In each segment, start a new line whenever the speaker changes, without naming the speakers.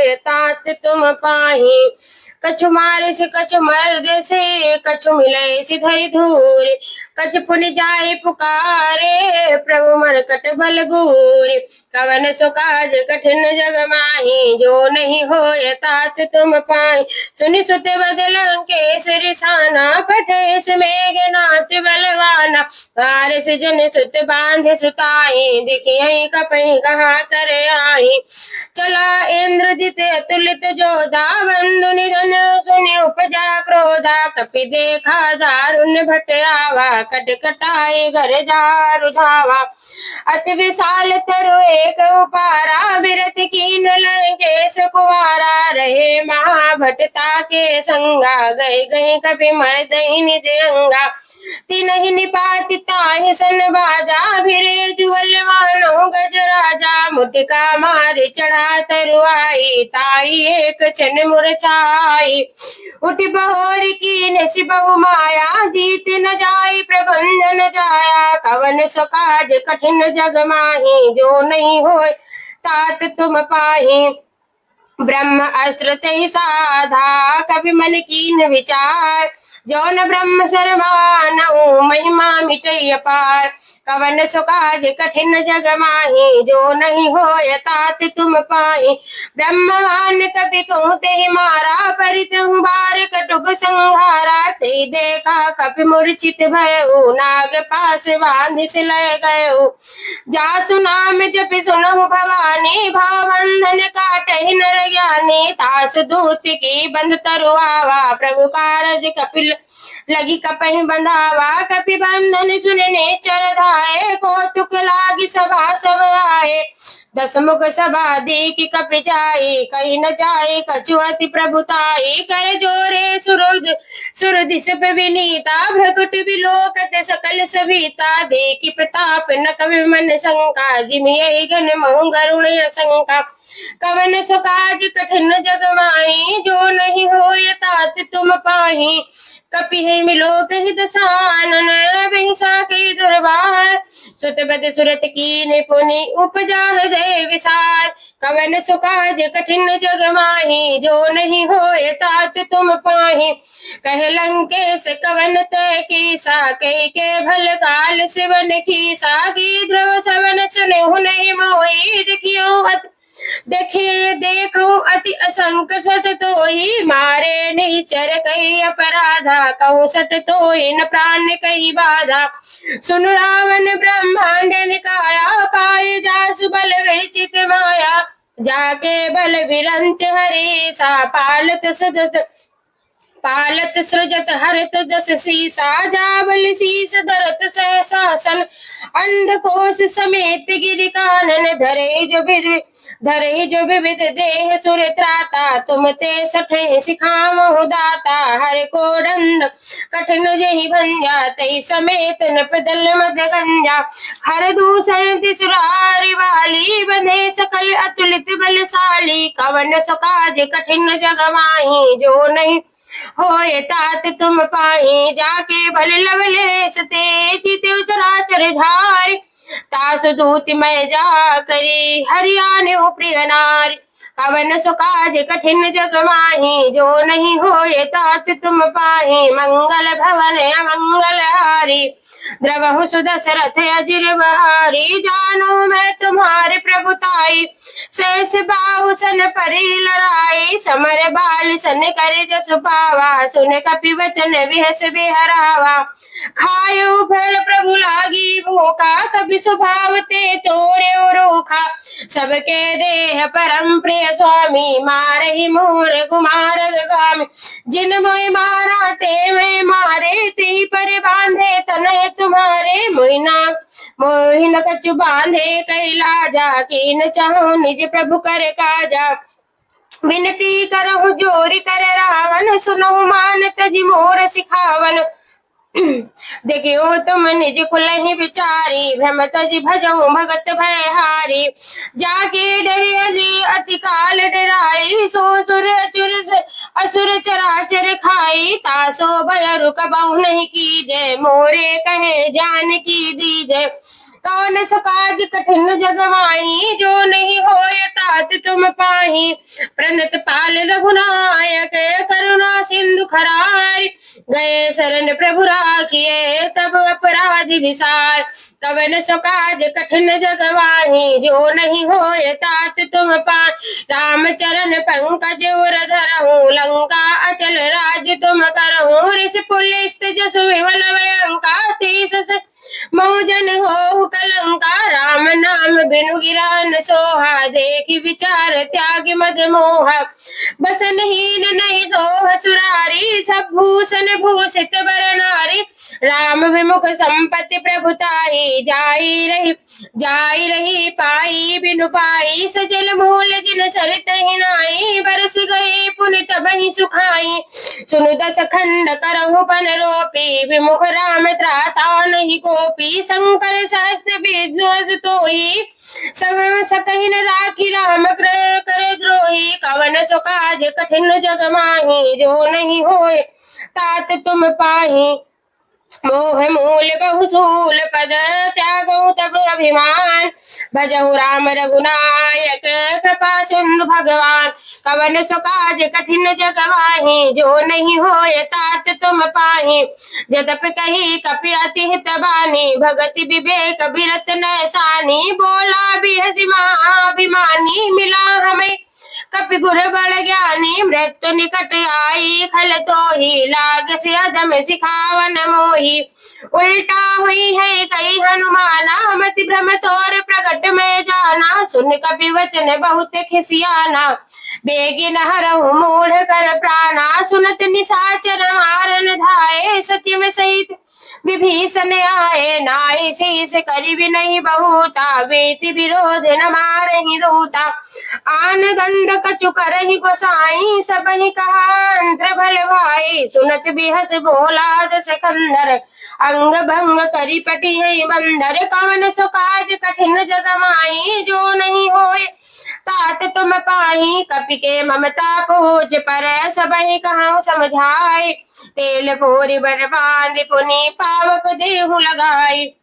होय तात तुम पाही। कछु मारे से कछु मर्द से कछु मिले से धरि धूर। कछ पुन जाय पुकारे प्रभु मरकट बल बूर। कवन सो काज कठिन जग माही जो नहीं होय तात तुम पाही। सुनि सुत बदल लंकेश रिसाना पठेस मेघनाथ बलवाना। हार से जन सुत बांधे सुताई देखिए कपहि कहा कर आई। चला इंद्रजित अतुलित जोधा बंधु निधन सुनि उपजा क्रोधा। कपि देखा दारुण भट आवा कट कटाए घर जारु धावा। अति विशाल तरु एक उपारा बिरत कीन लंकेश कुवारा। रहे महाभटता के संगा गए गए कपि मर्दहि निज अंगा। तिनहि निपाति ताहि सन बाजा भिरे जुगल मानो गज राजा। मुटिका मारे चढ़ा तरुआई ताई एक क्षण मुरझाई। उठ बहोर कीन सि बहु माया जीत न जाई प्रबंधन जाया। कवन सो काज कठिन जग माही जो नहीं होय तात तुम पाही। ब्रह्म अस्त्र तहि साधा कपि मन कीन विचार। जौन ब्रह्म सरमानऊ महिमा मिटई अपार। कवन सो काज कठिन जग माही जो नहीं होय तात तुम पाही। ब्रह्मवान कपि कहूँ तेहि मारा परितहु बार कटुक संहारा। तेहि देखा कपि मूर्छित भयउ नाग पास बांधि सिलय गयउ। जासु नाम जपि सुनहु भवानी भव बंधन काटहि नर ज्ञानी। तासु दूत की बंध तरुआवा प्रभु कारज कपिल लगी कपहि बंधावा। कपि बंधन सुनि निश्चर धाये कौतुक लागी सभा सब आए। दस मुख सभा देखि कपि जाई कहीं न जाए कछु अति प्रभुताई। कर जोरे सुर दिस पे विनीता भ्रकुट विलोकत सकल सभीता। देखि प्रताप न कवि मन शंका जिमि यही गण महु गरुण असंका। कवन सो काज कठिन जग माही जो नहीं होय तात तुम पाही। कपि है मिलो कहि दसानन बिहिसा के दुर्बार। सुत बद सुरत कीन्ह पुनि उपजा हृदय विसार। कवन सो काज कठिन जग माही जो नहीं होय तात तुम पाही। कह लंकेश कवन तय कीसा कहि के भल काल सिवन खीसा। की ध्रुव सवन सुनहु नहीं मोहि देखियो देखिए देखो अति असंक सट तोहि। मारे निचर कही अपराधा कहूँ सट तोहि न प्राण कही बाधा। सुन रावण ब्रह्मांड निकाया पाए जासु बल विरचित माया। जाके बल विरंच हरि सा पालत सृजत हरत दस सीसा। जाबल शीस धरत सहसासन अंधकोश समेत गिरि कानन। धरे जो विविध देह सुर त्राता तुम ते सठे सिखामहु दाता। हर को दंड कठिन जहि भंजा तई समेत नपदल मद गंजा। हर दूसर तिसुरारी वाली बंधे सकल अतुलित बलशाली। कवन सो काज कठिन जग माही जो नहीं होय तात तुम पाही। जाके बल लवलेश तेज तिव चराचर झारि। तासु दूति मैं जा करी हरियाने प्रिय नारी। कवन सो काज कठिन जग माही जो नहीं होय तात तुम पाही। मंगल भवन अमंगल हारी द्रवहु सुदशरथ अजिर बहारी। जानो मैं तुम्हारे प्रभुताई शेष बाहु सन परी लड़ाई। समर बाल सन करे जसु पावा सुन कपि वचन विहस बिहरावा। खायो फल प्रभु लागी भूखा कपि स्वभाव ते तोरे रोखा। सबके देह परम प्रिय स्वामी मारहि मोर कुमार गामी। जिन मोहि मारा ते मैं मारे तेहि पर बांधे तनय तुम्हारे। मोहि न कछु बांधे कैलाजा कीन चाहूं निज प्रभु कर काजा। विनती करहु जोरि कर रावण सुनहु मान तज मोर सिखावन। देखियो तुम निज कुलहि विचारी भ्रम तज भजऊ भगत भयहारी। जाके डरे अजी अति काल डराई सो सुर असुर चराचर खाई। तासो भय रुक बहु नहीं कीजे मोरे कहे जान की दीजे। कौन सो काज कठिन जग माही, जो नहीं होय तात तुम पाही। प्रणत पाल रघुनायक, करुणा सिंधु खरार, गए शरण प्रभु राखिए, तब अपराधी विसार। कवन सो काज कठिन जग माही, जो नहीं होय तात तुम पाही। राम चरण पंकज उर धरहु, लंका अचल राज तुम करहु। ऋषि पुलिस जसु विमल भयंका, तीस मौजन हो कलंका। राम नाम बिनु गिरा न सोहा, देखि विचार त्याग मद मोहा। बसनहीन नहीं सोह सुरारी, सब भूषण भूषित बर नारी। राम विमुख संपत्ति प्रभुताई, जाई रही पाई बिनु पाई। सजल मूल जिन सरित हिनाई, बरस गए पुनित बहि सुखाई। सुनु दस खंड करहु पन रोपी, विमुख राम त्राता नहीं कोपी। शंकर सहस्त्र विद्वज तोहि, सब सकहिन राखी राम कर द्रोही। कवन सो काज कठिन जग माही, जो नहीं होय तात तुम पाही। मोह मूल बहुसूल पद, त्यागो तब अभिमान। भजहु राम रघुनायक, कृपा सिंधु भगवान। कवन सो काज कठिन जग माही, जो नहीं होय तात तुम पाही। जदप कही कपि अति हित बानी, भगति विवेक बिरत नैसानी। बोला बिहसि महाभिमानी, मिला हमें कपि गुर बल ज्ञानी। मृत्यु निकट आई, खल तो ही लाग से अधम सिखावन मोही। उल्टा हुई है कई हनुमाना, मति भ्रम तोर प्रगट में जाना। सुन कपि वचन बहुत खिसियाना, बेगिन हरहु मूढ़ कर प्राणा। सुनत निशाचर मारन धाये, सचिव सहित विभीषण आए। नाई शीस करिब नहीं बहुता, बेति विरोध न मारहि दूता। आन गंध कछु करहि गोसाई, सबहि कहा अंतर भल भाई। सुनत बिहस बोला दस कंदर, अंग भंग करि पटि है बंदर। कवन सो काज कठिन जग माही, जो नहीं होय तात तुम पाही। कपि के ममता पूज पर, सबहि कहूँ समझाई। तेल पूरी बर बांध पुनि, पावक देहु लगाई।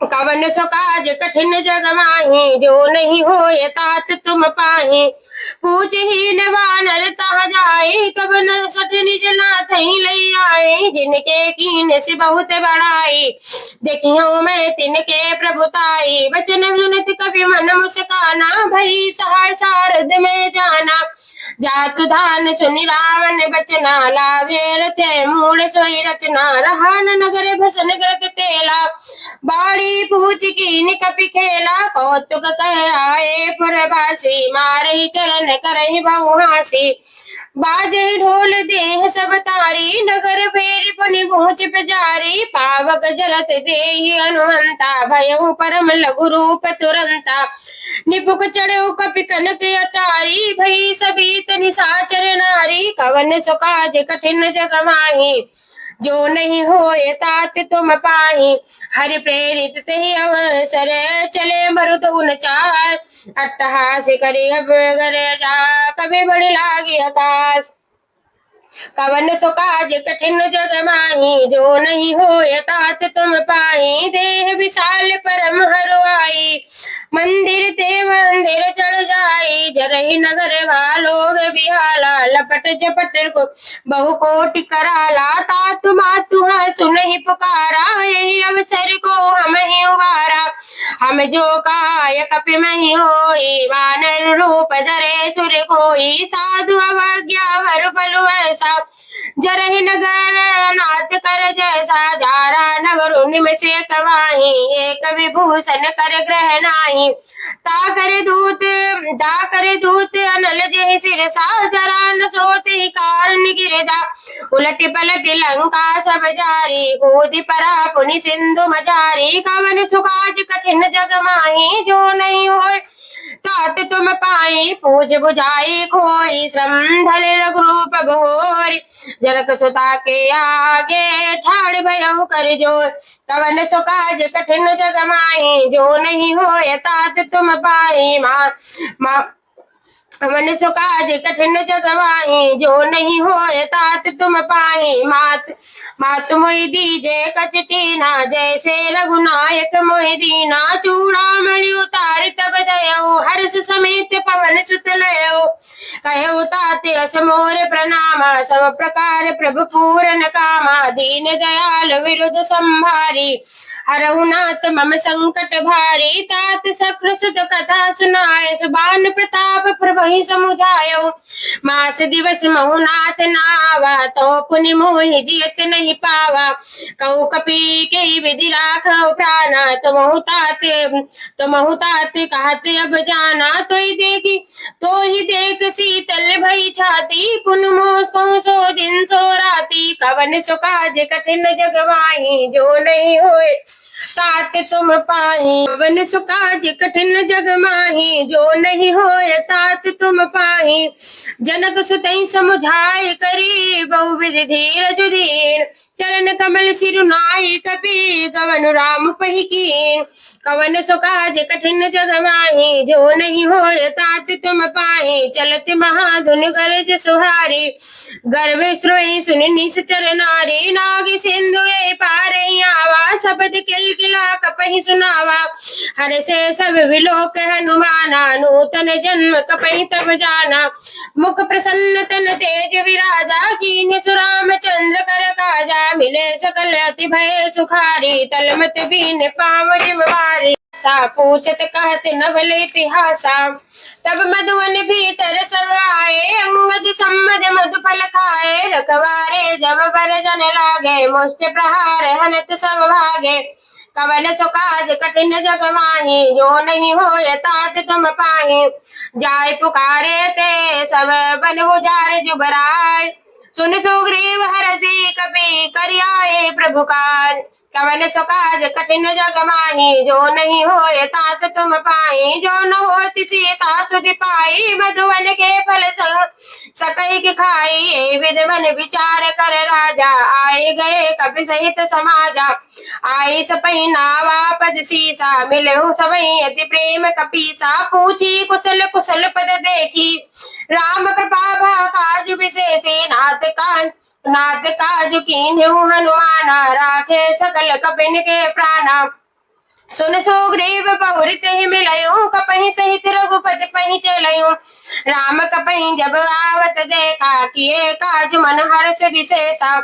कवन सो काज कठिन जग माही, जो नहीं होय तात तुम पाही। पूजहीन वानर तह जाए, कवन सठ निज नाथ ही लई आए। जिनके कीन से बहुत बड़ाई, देखियो मैं तिनके प्रभुताई। वचन सुनत कवि मन मुस्काना, भई सहाय सारद में जाना। जातु धान सुनि रावण बचना, लागे रथे मूल सोई रचना। रहा न नगर भसन ग्रत तेला, बाड़ी पूछ कीन कपि खेला। कौतुक कह आए पुरवासी, मारहि चरण करहि बहु हासी। बाजहि ढोल देह सब तारी, नगर फेरी पुनि पहुँच पुजारी। पावक जरत देहि हनुमंता, भयउ परम लघु रूप तुरंता। निपुक चढ़ऊ कपि कनक अटारी, भई सभीत निशाचर नारी। कवन सो काज कठिन जग माही, जो नहीं होय तात तुम पाही। हरि प्रेरित तेहि अवसर, चले मरुत उन चार। अट्टहास करि अब गर जा, कभी बड़ि लागी आकाश। कवन सो काज कठिन जग माही, जो नहीं होय तात तुम पाही। देह विशाल परम हरुआई, मंदिर ते मंदिर चढ़ जाई। जरहि नगर भालोग बिहाला, लपट जपट को बहु कोटि कराला। तातु मातु सुनहि पुकारा, यही अवसर को हम ही उबारा। हम जो काय कपि महि होई, वानर रूप धरे सुर कोई। साधु अवज्ञा भर बलु ऐसा, जरहि नगर नाथ कर जैसा। जारा नगर निमिष कवाही, एक विभूषण कर ग्रह नाही। ता करे दूत अनल जेहि सिरसा, जरा न सोते ही कारण गिरजा। उलट पलट लंका सब जारी, कूदि परा पुनि सिंधु मजारी। कवन सो काज कठिन जग माही, जो नहीं होय तात तुम पाई। पूज बुझाई खोई, श्रम धर रघुरूप बहोरी। जनक सुता के आगे, ठाड़ भयउ कर जोर। कवन सो काज कठिन जग माही, जो नहीं होय तात तुम पाई। मनुष्य काज कठिन जग माही, जो नहीं होए तात तुम पाही। मात मात मोहि दीजे कछ चीना, जैसे रघुनायक मोहि दीना। चूड़ामणि उतारि तब दयऊ, हर्ष समेत पवन सुत लयऊ। कहऊ तात अस मोर प्रणामा, सब प्रकार प्रभु पूरन कामा। दीन दयाल विरुद्ध संभारी, हरहु नाथ मम संकट भारी। तात सक्र सुत कथा सुनाए, सुबान प्रताप प्रभहि समुझायो। मास दिवस महु नाथ नावा, तो पुनि मोहि जियत नहीं पावा। कहु कपि के विधि राखौ प्राणा, तुमहु तात कहत अब जाना। तो ही देख शीतल भई छाती, पुन मोह सो दिन सो राती। कवन सो काज कठिन जग माही, जो नहीं होए तात तुम पाही। कवन सो काज कठिन जग माही, जो नहीं होए तात तुम पाही। जनक सुतई समुझाए करी, बहुविध धीरज धीर। चरण कमल सिरुनाई कपि, कवन राम पही कीन। कवन सो काज कठिन जग माही, जो नहीं होए तात तुम पाही। चलत महाधुन गरज सुहारी, गर्भ स्रोई सुन निश्चर नारी। नाग सिंधु ए पार आवा, शब्द किलकिला कपहि सुनावा। हर से सब विलोक हनुमाना, नूतन जन्म कपहि तब जाना। मुख प्रसन्न तन तेज विराजा, कीन्ह सुराम चंद्र कर काजा। मिले सकल अति भय सुखारी, तलमत बीन पाव जिम बारी। सा पूछत कहत नवल इतिहासा, तब मधुवन भीतर सब आए। अंगद सम्मद मधु फल खाए, रखवारे जब बर जन लागे। मुष्ट प्रहार हनत सब भागे, कवन सो काज कठिन जग माही। जो नहीं होए तात तुम पाही, जाय पुकारे ते सब बन उजार जुबराय। सुन सुग्रीव हरषि कपि करि आए प्रभु काज। कवन सो काज कठिन जग माही, जो नहीं होए तात तुम पाही। जो न होती सीता सुधि पाई, मधुवन के फल सकई के खाई। ए विधवन विचार कर राजा, आए गए कपि सहित समाजा। आई सपई नावा पद सीसा, मिलहु सबई अति प्रेम कपीसा। पूछी कुशल कुशल पद देखी, राम कृपा भा काज विशेषी। नाथ काज कीन्हु हनुमाना, राखे सकल कपिन के प्राणा। सुन सुग्रीव बहुरित ही मिलयो, कपहि सहित रघुपति पहि चलयो। राम कपहि जब आवत देखा, किए काज मन हर्ष विशेषा।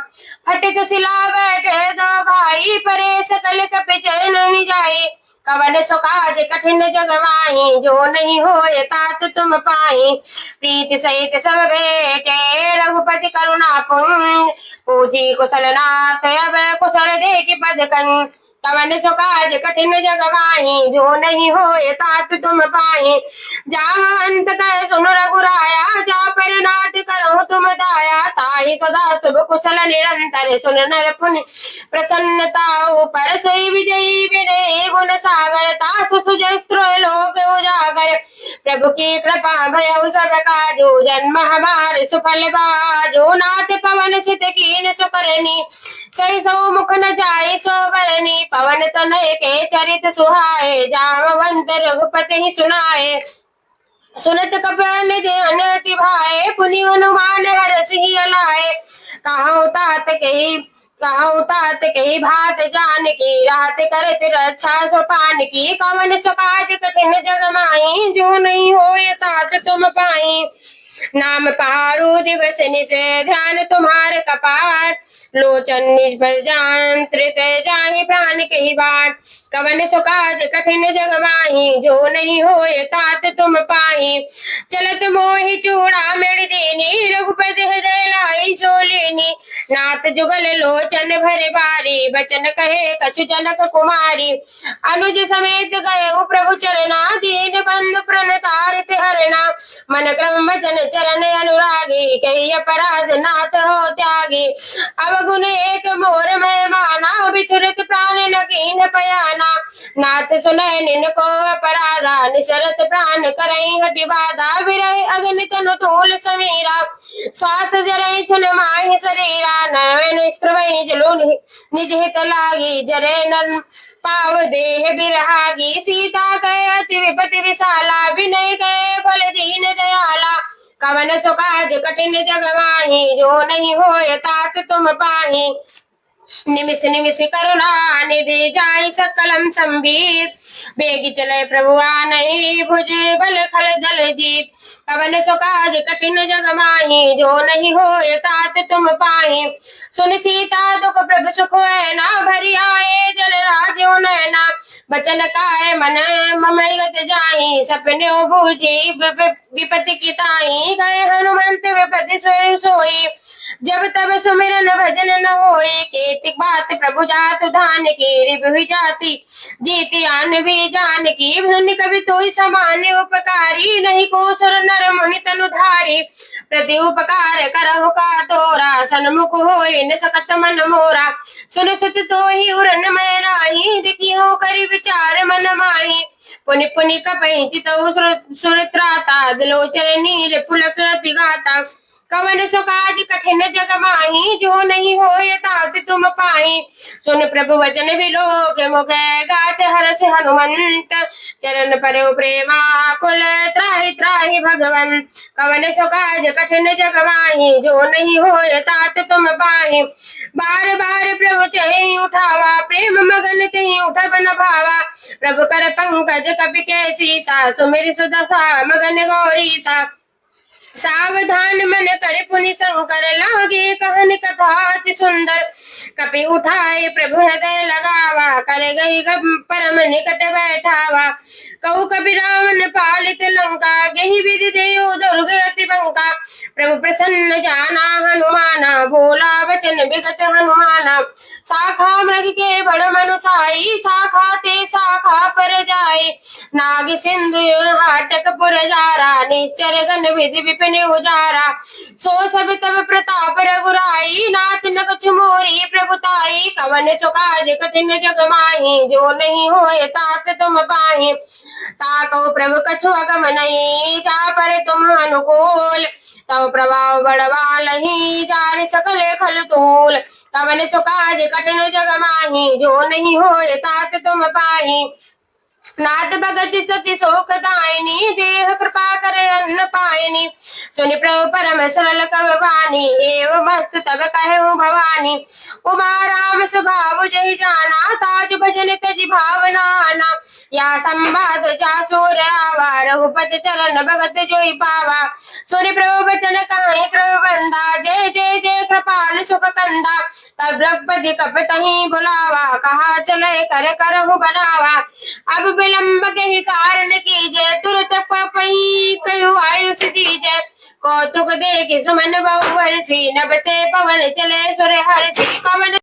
फटिक सिला बैठे दो भाई, परे सकल कपि चरण जाई। कवन सो काज कठिन जग माही, जो नहीं होए तात तुम पाही। प्रीति सहित सब भेटे, रघुपति करुणा पुंज। पूजी कुशल नाथ अब कुशल देखि पद कन। कवन सो काज कठिन जग माही, जो नहीं होए तात तुम पाही। जाहु अंत कह सुन रघुराया, जा पर नाथ करो तुम दाया। ताहि सदा शुभ कुशल निरंतर, सुन नर पुनि प्रसन्नता ऊपर। सोई विजयी विनय गुण सागर, तासु सुजय स्त्रोय लोक उजागर। प्रभु की कृपा भयउ सब काजू, जन्म हमारे सुफल बाजू। नाथ पवन सित कीन सुकरनी, सही सो मुख न जाय सो बरनी। पवन तनय के चरित सुहाए, जामवंत रघुपति ही सुनाए। सुनत कपन देवन अति भाए, पुनि हनुमान हरषि लाए। कहु तात कही भात जान की, रात करत रक्षा सोपान की। कवन सो काज कठिन जग माही, जो नहीं होए तात तुम पाही। नाम पहाड़ू दिवस निश, ध्यान तुम्हारे कपार। लोचन निष्फल जान, त्रित जाहि प्राण कही बाट। कवन सो काज कठिन जग माही, जो नहीं होए तात तुम पाही। चलत मोहि चूड़ा मेड़ देनी, रघुपति हृदय लाई सो लेनी। नाथ जुगल लोचन भरे बारी, बचन कहे कछु जनक कुमारी। अनुज समेत गए प्रभु चरना, दीन बंधु प्रण तारित हरना। मन क्रम वचन चरण अनुरागी, कही अपराध नाथ हो त्यागी। अवगुण एक मोर में माना, बिछुरत प्राण न कीन्ह पयाना। नाथ सुनय निनको अपराधा, निसरत प्राण करई हटि बाधा। बिरह अग्नि तनु तूल समीरा, श्वास जरई छन माहि शरीरा। नयन स्त्रवई जलु निज हित लागी, जरे नर पाव देह बिरहागी। सीता कहे अति विपति विशाला, विनय कहे फल दीन दयाला। कवन सो काज कठिन जग माही, जो नहीं होय तात तुम पाही। निमिष निमिष करुणा निधि, जाहि सकलम संबीत। बेगी चले प्रभु आनहि, भुज बल खल दल जीत। कवन सो काज कठिन जग माही, जो नहीं होय तात तुम पाही। सुन सीता दुख प्रभु सुख हैना, भरी आए जल राजो नैना। बचन काय मन ममई गत जाहि, सपने बूझी विपति की ताहि। गए हनुमंत विपति स्वर सोई, जब तब सुमिरन भजन न होए। केतिक बात प्रभु जातु धान की, रिभु जाति जीति आन भी जान की। धुन कवि तोहि समान उपकारी, नहीं को सुर नर मुनि तनु धारी। प्रति उपकार करहु का तोरा, सन्मुख होए न सकत मन मोरा। सुन सुत तोहि उरन मैं नाही, दिखि हो करि विचार मन माही। पुनि पुनि कपहि चितउ सुर त्राता, दिलोचन नीर पुलक अति गाता। कवन सो काज कठिन जग माही, जो नहीं होय तात तुम पाही। सुन प्रभु वचन बिलोक मुख, गात हरष हनुमंत। चरण परौ प्रेमा कुल, त्राहि त्राहि भगवन। कवन सो काज कठिन जग माही, जो नहीं होय तात तुम पाही। बार बार प्रभु चहि उठावा, प्रेम मगन तिहि उठब न भावा। प्रभु कर पंकज कपि के सीसा, सुमिरि सुदशा मगन गौरीसा। सावधान मन कर पुनि शंकर, लागे कहन कथा अति सुंदर। कपि उठाए प्रभु हृदय लगावा, कर गई परम निकट बैठावा। कहु कपि रावण पालित लंका, गही विधि देव दुर्ग अति बंका। प्रभु प्रसन्न जाना हनुमाना, भोला वचन विगत हनुमाना। शाखा मृग के बड़ मनुसाई, शाखा ते शाखा पर जाए। नाग सिंधु हाटक पुर जारा, निश्चर गण विधि विपिन उजारा। सो सब तब प्रताप रघुराई, नाथ न कछु मोरी प्रभुताई। कवन सो काज कठिन जग माही, जो नहीं होय तात तुम पाही। ताकौ प्रभु कछु अगम नहीं, जा पर तुम अनुकूल। तव प्रभाव बड़वालहि, जान सकल खल तूल। कवन सो काज कठिन जग माही, जो नहीं होय तात तुम पाही। नाथ भगत सती शोक दायनी, देह कृपा करे अन्न पायनी। सुनि प्रभु परम सरल कव वाणी, एवं मस्त तब कहूँ भवानी। उमा राम स्वभाव जहि जाना, ताज भजन तजि भावना आना। या संवाद जा सूर आवा, रघुपति चरण भगत जोई पावा। सुनि प्रभु बचन कहि कृप बंदा, जय जय जय कृपाल सुख कंदा। तब रघुपति कपतहि बुलावा, कहा चले कर करहु बनावा। अब विलंब के कारण कीजय, तुरत पपहि कहु आयुष दीजय। कौतुक देख सुमन बहु हर्षि, नभ ते पवन चले सुर हर्षि। कवन